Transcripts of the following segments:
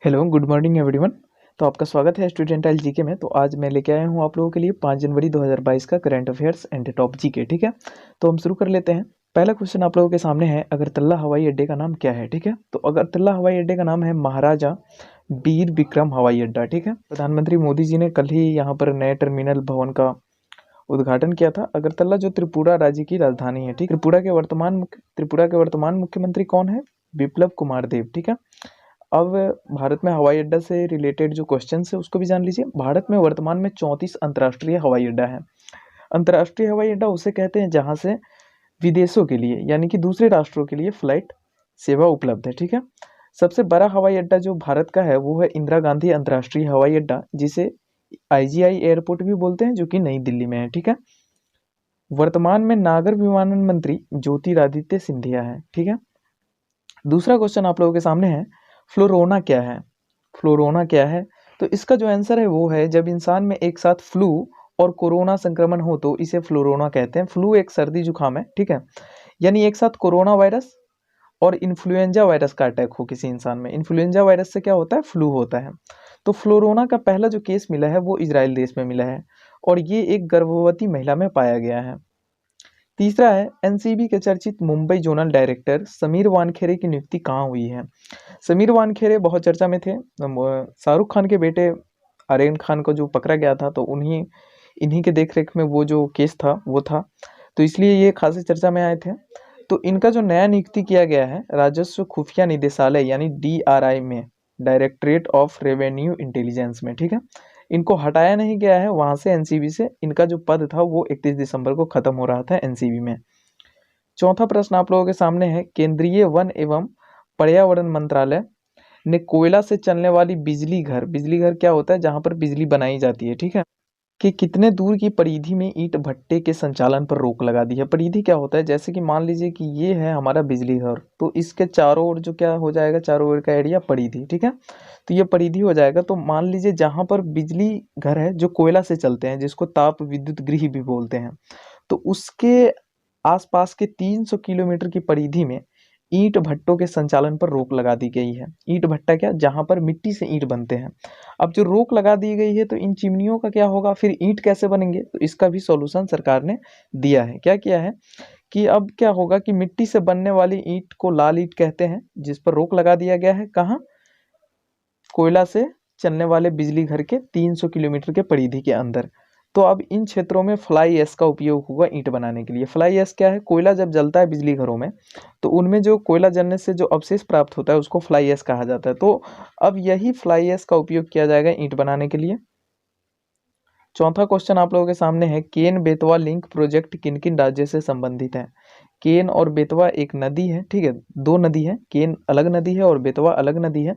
Hello, good morning everyone. तो आपका स्वागत है स्टूडेंट एल जीके में। तो आज मैं लेके आया हूँ आप लोगों के लिए 5 जनवरी 2022 का current affairs and top GK. ठीक है, तो हम शुरू कर लेते हैं। पहला क्वेश्चन आप लोगों के सामने है, अगरतला हवाई अड्डे का नाम क्या है। ठीक है, तो अगरतला हवाई अड्डे का नाम है महाराजा वीर विक्रम हवाई अड्डा। ठीक है, प्रधानमंत्री मोदी जी ने कल ही यहाँ पर नए टर्मिनल भवन का उद्घाटन किया था। अगरतला जो त्रिपुरा राज्य की राजधानी है। ठीक, त्रिपुरा के वर्तमान मुख्यमंत्री कौन है? बिप्लब कुमार देव। ठीक है, अब भारत में हवाई अड्डा से रिलेटेड जो क्वेश्चन है उसको भी जान लीजिए। भारत में वर्तमान में 34 अंतर्राष्ट्रीय हवाई अड्डा है। अंतर्राष्ट्रीय हवाई अड्डा उसे कहते हैं जहां से विदेशों के लिए यानी कि दूसरे राष्ट्रों के लिए फ्लाइट सेवा उपलब्ध है। ठीक है, सबसे बड़ा हवाई अड्डा जो भारत का है वो है इंदिरा गांधी अंतर्राष्ट्रीय हवाई अड्डा, जिसे आईजीआई एयरपोर्ट भी बोलते हैं, जो कि नई दिल्ली में है। ठीक है, वर्तमान में नागर विमानन मंत्री ज्योतिरादित्य सिंधिया है। ठीक है, दूसरा क्वेश्चन आप लोगों के सामने है, फ्लोरोना क्या है? फ्लोरोना क्या है? तो इसका जो आंसर है वो है, जब इंसान में एक साथ फ्लू और कोरोना संक्रमण हो तो इसे फ्लोरोना कहते हैं। फ्लू एक सर्दी जुकाम है, ठीक है, यानी एक साथ कोरोना वायरस और इन्फ्लुएंजा वायरस का अटैक हो किसी इंसान में। इन्फ्लुएंजा वायरस से क्या होता है? फ्लू होता है। तो फ्लोरोना का पहला जो केस मिला है वो इजराइल देश में मिला है और ये एक गर्भवती महिला में पाया गया है। तीसरा है, एनसीबी के चर्चित मुंबई जोनल डायरेक्टर समीर वानखेड़े की नियुक्ति कहाँ हुई है? समीर वानखेड़े बहुत चर्चा में थे। शाहरुख खान के बेटे आर्यन खान को जो पकड़ा गया था, तो इन्हीं के देखरेख में वो जो केस था वो था, तो इसलिए ये खासी चर्चा में आए थे। तो इनका जो नया नियुक्ति किया गया है राजस्व खुफिया निदेशालय यानी डीआरआई में, डायरेक्टरेट ऑफ रेवेन्यू इंटेलिजेंस में। ठीक है, इनको हटाया नहीं गया है वहां से, एनसीबी से। इनका जो पद था वो 31 दिसंबर को खत्म हो रहा था एनसीबी में। चौथा प्रश्न आप लोगों के सामने है, केंद्रीय वन एवं पर्यावरण मंत्रालय ने कोयला से चलने वाली बिजली घर क्या होता है? जहां पर बिजली बनाई जाती है, ठीक है, कि कितने दूर की परिधि में ईंट भट्टे के संचालन पर रोक लगा दी है। परिधि क्या होता है? जैसे कि मान लीजिए कि ये है हमारा बिजली घर, तो इसके चारों ओर जो क्या हो जाएगा, चारों ओर का एरिया परिधि। ठीक है, तो ये परिधि हो जाएगा। तो मान लीजिए जहां पर बिजली घर है जो कोयला से चलते हैं, जिसको ताप विद्युत गृह भी बोलते हैं, तो उसके आसपास के 300 किलोमीटर की परिधि में ईंट भट्टों के संचालन पर रोक लगा दी गई है। ईंट भट्टा क्या? जहां पर मिट्टी से ईंट बनते हैं। अब जो रोक लगा दी गई है, तो इन चिमनियों का क्या होगा, फिर ईंट कैसे बनेंगे? तो इसका भी सॉल्यूशन सरकार ने दिया है। क्या किया है कि अब क्या होगा कि मिट्टी से बनने वाली ईंट को लाल ईंट कहते हैं, जिस पर रोक लगा दिया गया है। कहाँ? कोयला से चलने वाले बिजली घर के 300 किलोमीटर के परिधि के अंदर। तो अब इन क्षेत्रों में फ्लाई ऐश का उपयोग होगा ईंट बनाने के लिए। फ्लाई ऐश क्या है? कोयला जब जलता है बिजली घरों में, तो उनमें जो कोयला जलने से जो अवशेष प्राप्त होता है उसको फ्लाई ऐश कहा जाता है। तो अब यही फ्लाई ऐश का उपयोग किया जाएगा ईंट बनाने के लिए। चौथा क्वेश्चन आप लोगों के सामने है, केन बेतवा लिंक प्रोजेक्ट किन किन राज्य से संबंधित है? केन और बेतवा एक नदी है, ठीक है, दो नदी है। केन अलग नदी है और बेतवा अलग नदी है।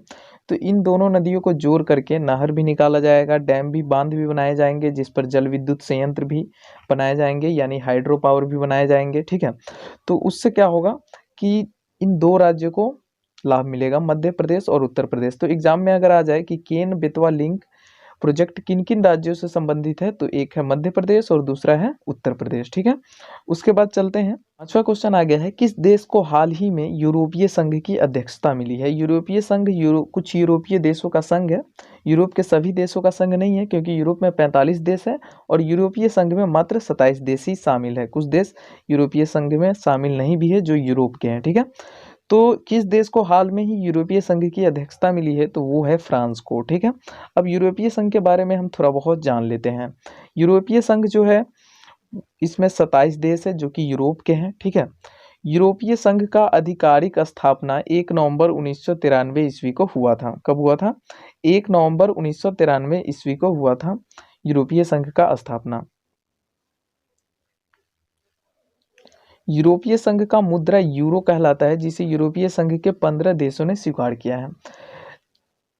तो इन दोनों नदियों को जोड़ करके नहर भी निकाला जाएगा, डैम भी, बांध भी बनाए जाएंगे, जिस पर जल विद्युत संयंत्र भी बनाए जाएंगे, यानी हाइड्रो पावर भी बनाए जाएंगे। ठीक है, तो उससे क्या होगा कि इन दो राज्यों को लाभ मिलेगा, मध्य प्रदेश और उत्तर प्रदेश। तो एग्जाम में अगर आ जाए कि केन बेतवा लिंक प्रोजेक्ट किन किन राज्यों से संबंधित है, तो एक है मध्य प्रदेश और दूसरा है उत्तर प्रदेश। ठीक है, उसके बाद चलते हैं, पांचवा क्वेश्चन आ गया है, किस देश को हाल ही में यूरोपीय संघ की अध्यक्षता मिली है? यूरोपीय संघ कुछ यूरोपीय देशों का संघ है। यूरोप के सभी देशों का संघ नहीं है, क्योंकि यूरोप में 45 देश है और यूरोपीय संघ में मात्र 27 देश ही शामिल है। कुछ देश यूरोपीय संघ में शामिल नहीं भी है जो यूरोप के हैं। ठीक है, तो किस देश को हाल में ही यूरोपीय संघ की अध्यक्षता मिली है? तो वो है फ्रांस को। ठीक है, अब यूरोपीय संघ के बारे में हम थोड़ा बहुत जान लेते हैं। यूरोपीय संघ जो है इसमें 27 देश है जो कि यूरोप के हैं। ठीक है, यूरोपीय संघ का आधिकारिक स्थापना 1 नवंबर 1993 ईस्वी को हुआ था। कब हुआ था? 1 नवंबर 1993 ईस्वी को हुआ था यूरोपीय संघ का स्थापना। यूरोपीय संघ का मुद्रा यूरो कहलाता है, जिसे यूरोपीय संघ के 15 देशों ने स्वीकार किया है।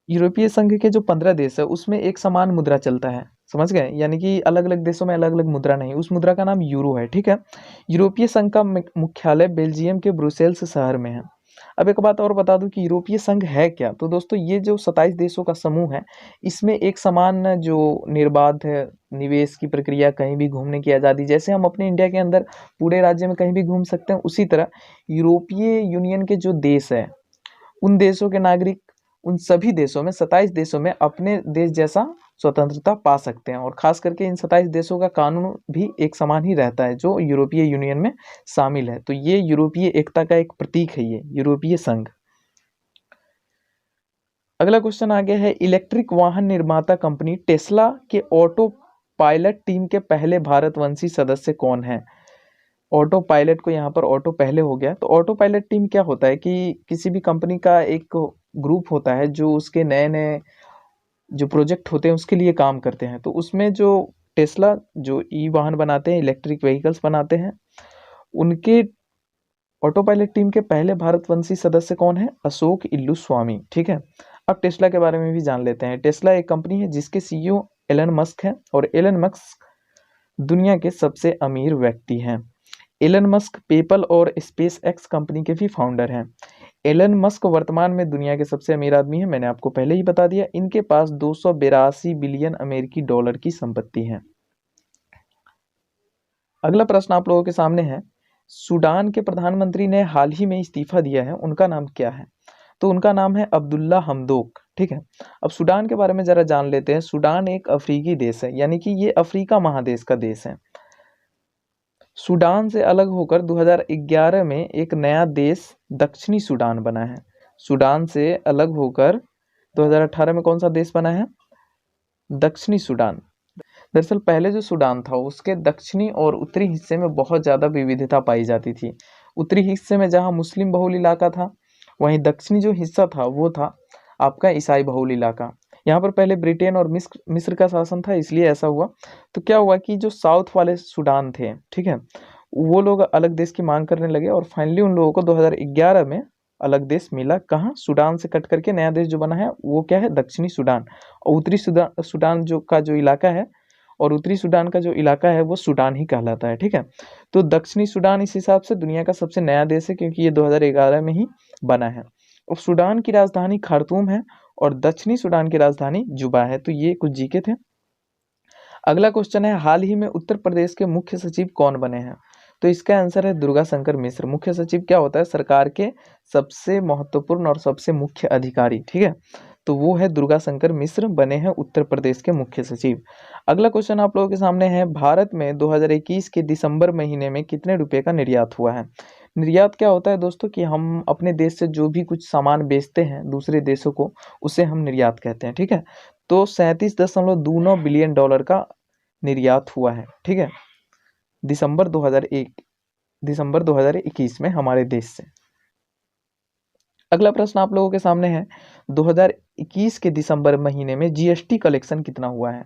यूरोपीय संघ के जो 15 देश है उसमें एक समान मुद्रा चलता है, समझ गए, यानी कि अलग अलग देशों में अलग अलग मुद्रा नहीं, उस मुद्रा का नाम यूरो है। ठीक है, यूरोपीय संघ का मुख्यालय बेल्जियम के ब्रुसेल्स शहर में है। अब एक बात और बता दूं कि यूरोपीय संघ है क्या। तो दोस्तों ये जो 27 देशों का समूह है, इसमें एक समान जो निर्बाध है निवेश की प्रक्रिया, कहीं भी घूमने की आज़ादी, जैसे हम अपने इंडिया के अंदर पूरे राज्य में कहीं भी घूम सकते हैं, उसी तरह यूरोपीय यूनियन के जो देश है उन देशों के नागरिक उन सभी देशों में 27 देशों में अपने देश जैसा स्वतंत्रता पा सकते हैं। और खास करके इन 27 देशों का कानून भी एक समान ही रहता है जो यूरोपीय यूनियन में शामिल है। तो ये यूरोपीय एकता का एक प्रतीक है, ये यूरोपीय संघ। अगला क्वेश्चन आ गया है, इलेक्ट्रिक वाहन निर्माता कंपनी टेस्ला के ऑटो पायलट टीम के पहले भारतवंशी सदस्य कौन है? ऑटो पायलट को यहाँ पर ऑटो पहले हो गया। तो ऑटो पायलट टीम क्या होता है कि किसी भी कंपनी का एक ग्रुप होता है जो उसके नए नए जो प्रोजेक्ट होते हैं उसके लिए काम करते हैं। तो उसमें जो टेस्ला जो ई वाहन बनाते हैं, इलेक्ट्रिक व्हीकल्स बनाते हैं, उनके ऑटो पायलट टीम के पहले भारतवंशी सदस्य कौन है? अशोक इल्लुस्वामी। ठीक है, अब टेस्ला के बारे में भी जान लेते हैं। टेस्ला एक कंपनी है जिसके सीईओ एलन मस्क है और एलन मस्क दुनिया के सबसे अमीर व्यक्ति हैं। एलन मस्क पेपल और स्पेस एक्स कंपनी के भी फाउंडर हैं। एलन मस्क वर्तमान में दुनिया के सबसे अमीर आदमी हैं, मैंने आपको पहले ही बता दिया। इनके पास 282 बिलियन अमेरिकी डॉलर की संपत्ति है। अगला प्रश्न आप लोगों के सामने है, सूडान के प्रधानमंत्री ने हाल ही में इस्तीफा दिया है, उनका नाम क्या है? तो उनका नाम है अब्दुल्ला हमदोक। ठीक है, अब सूडान के बारे में जरा जान लेते हैं। सूडान एक अफ्रीकी देश है, यानी कि ये अफ्रीका महादेश का देश है। सूडान से अलग होकर 2011 में एक नया देश दक्षिणी सूडान बना है। सूडान से अलग होकर 2018 में कौन सा देश बना है? दक्षिणी सूडान। दरअसल पहले जो सूडान था उसके दक्षिणी और उत्तरी हिस्से में बहुत ज़्यादा विविधता पाई जाती थी। उत्तरी हिस्से में जहाँ मुस्लिम बहुल इलाका था, वहीं दक्षिणी जो हिस्सा था वो था आपका ईसाई बहुल इलाका। यहाँ पर पहले ब्रिटेन और मिस्र का शासन था, इसलिए ऐसा हुआ। तो क्या हुआ कि जो साउथ वाले सूडान थे, ठीक है, वो लोग अलग देश की मांग करने लगे और फाइनली उन लोगों को 2011 में अलग देश मिला। कहाँ? सूडान से कट करके नया देश जो बना है वो क्या है? दक्षिणी सूडान। और उत्तरी सूडान जो इलाका है और उत्तरी सूडान का जो इलाका है वो सूडान ही कहलाता है। ठीक है, तो दक्षिणी सूडान इस हिसाब से दुनिया का सबसे नया देश है क्योंकि ये 2011 में ही बना है। और सूडान की राजधानी खार्तूम है और दक्षिणी सूडान की राजधानी जुबा है। तो ये कुछ जीके थे। अगला क्वेश्चन है, हाल ही में उत्तर प्रदेश के मुख्य सचिव कौन बने हैं? तो इसका आंसर है दुर्गा शंकर मिश्र। मुख्य सचिव क्या होता है? सरकार के सबसे महत्वपूर्ण और सबसे मुख्य अधिकारी। ठीक है, तो वो है दुर्गा शंकर मिश्र बने हैं उत्तर प्रदेश के मुख्य सचिव। अगला क्वेश्चन आप लोगों के सामने है, भारत में 2021 के दिसंबर महीने में कितने रुपए का निर्यात हुआ है? निर्यात क्या होता है दोस्तों कि हम अपने देश से जो भी कुछ सामान बेचते हैं दूसरे देशों को, उसे हम निर्यात कहते हैं। ठीक है, तो 37.29 बिलियन डॉलर का निर्यात हुआ है। ठीक है, दिसंबर 2021 में हमारे देश से। अगला प्रश्न आप लोगों के सामने है, 2021 के दिसंबर महीने में जीएसटी कलेक्शन कितना हुआ है?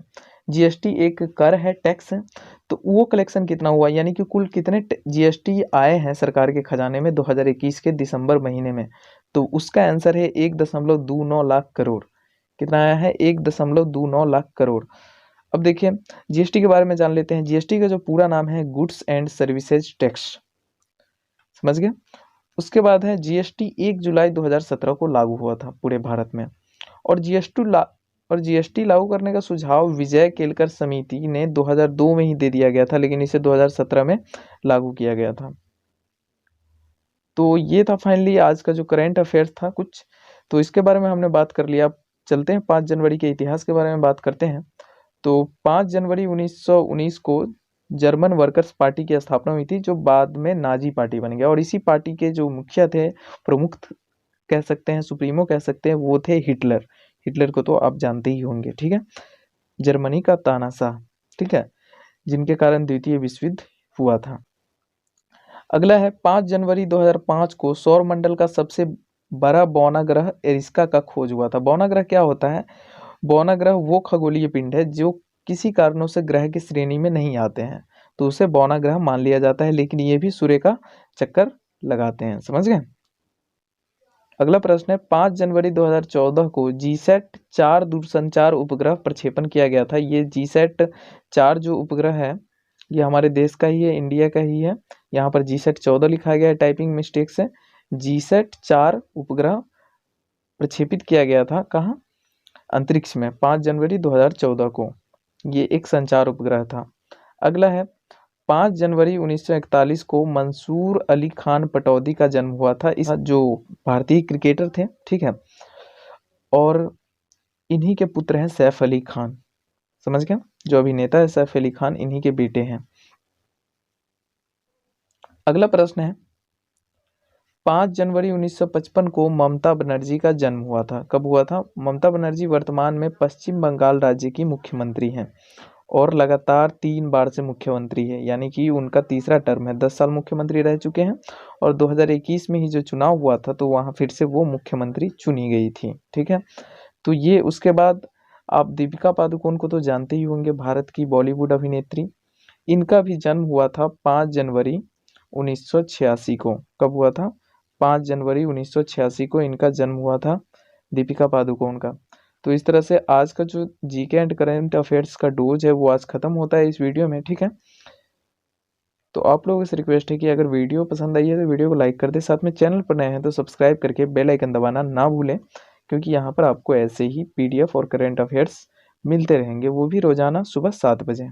जीएसटी एक कर है, टैक्स है, तो वो कलेक्शन कितना हुआ, यानी कि कुल कितने जीएसटी आए हैं सरकार के खजाने में 2021 के दिसंबर महीने में? तो उसका आंसर है 1.29 लाख करोड़। कितना आया है? 1.29 लाख करोड़। अब देखिए जीएसटी के बारे में जान लेते हैं। जीएसटी का जो पूरा नाम है गुड्स एंड सर्विसेज टैक्स, समझ गए? उसके बाद है जीएसटी 1 जुलाई 2017 को लागू हुआ था पूरे भारत में। और जीएसटी लागू करने का सुझाव विजय केलकर समिति ने 2002 में ही दे दिया गया था, लेकिन इसे 2017 में लागू किया गया था। तो ये था फाइनली आज का जो करंट अफेयर्स था कुछ, तो इसके बारे में हमने बात कर लिया। अब चलते हैं 5 जनवरी के इतिहास के बारे में बात करते हैं। तो 5 जनवरी 1919 को जर्मन वर्कर्स पार्टी की स्थापना हुई थी, जो बाद में नाजी पार्टी बन गया। और इसी पार्टी के जो मुखिया थे, प्रमुख कह सकते हैं, सुप्रीमो कह सकते हैं, वो थे हिटलर। हिटलर को तो आप जानते ही होंगे। ठीक है, जर्मनी का तानाशाह, ठीक है, जिनके कारण द्वितीय विश्व युद्ध हुआ था। अगला है 5 जनवरी 2005 को सौर मंडल का सबसे बड़ा बौना ग्रह एरिस्का का खोज हुआ था। बौना ग्रह क्या होता है? बौना ग्रह वो खगोलीय पिंड है जो किसी कारणों से ग्रह की श्रेणी में नहीं आते हैं, तो उसे बौना ग्रह मान लिया जाता है, लेकिन ये भी सूर्य का चक्कर लगाते हैं। समझ गए? अगला प्रश्न है, 5 जनवरी 2014 को जीसैट 4 दूरसंचार उपग्रह प्रक्षेपण किया गया था। ये जीसैट 4 जो उपग्रह है ये हमारे देश का ही है, इंडिया का ही है। यहाँ पर जीसैट 14 लिखा गया है टाइपिंग मिस्टेक से। जीसैट 4 उपग्रह प्रक्षेपित किया गया था कहाँ? अंतरिक्ष में 5 जनवरी 2014 को। ये एक संचार उपग्रह था। अगला है 5 जनवरी 1941 को मंसूर अली खान पटौदी का जन्म हुआ था। इस जो भारतीय क्रिकेटर थे, ठीक है, और इन्हीं के पुत्र हैं सैफ अली खान। समझ गए, जो अभिनेता है सैफ अली खान इन्हीं के बेटे हैं। अगला प्रश्न है 5 जनवरी 1955 को ममता बनर्जी का जन्म हुआ था। कब हुआ था? ममता बनर्जी वर्तमान में पश्चिम बंगाल राज्य की मुख्यमंत्री हैं और लगातार 3 बार से मुख्यमंत्री है, यानी कि उनका तीसरा टर्म है। 10 साल मुख्यमंत्री रह चुके हैं और 2021 में ही जो चुनाव हुआ था तो वहाँ फिर से वो मुख्यमंत्री चुनी गई थी। ठीक है, तो ये उसके बाद आप दीपिका पादुकोण को तो जानते ही होंगे, भारत की बॉलीवुड अभिनेत्री। इनका भी जन्म हुआ था 5 जनवरी 1986 को। कब हुआ था? 5 जनवरी 1986 को इनका जन्म हुआ था, दीपिका पादुकोण का। तो इस तरह से आज का जो जीके एंड करंट अफेयर्स का डोज है वो आज खत्म होता है इस वीडियो में। ठीक है, तो आप लोगों से रिक्वेस्ट है कि अगर वीडियो पसंद आई है तो वीडियो को लाइक कर दे, साथ में चैनल पर नए हैं तो सब्सक्राइब करके बेल आइकन दबाना ना भूलें, क्योंकि यहाँ पर आपको ऐसे ही पीडीएफ और करंट अफेयर्स मिलते रहेंगे, वो भी रोजाना सुबह 7 बजे।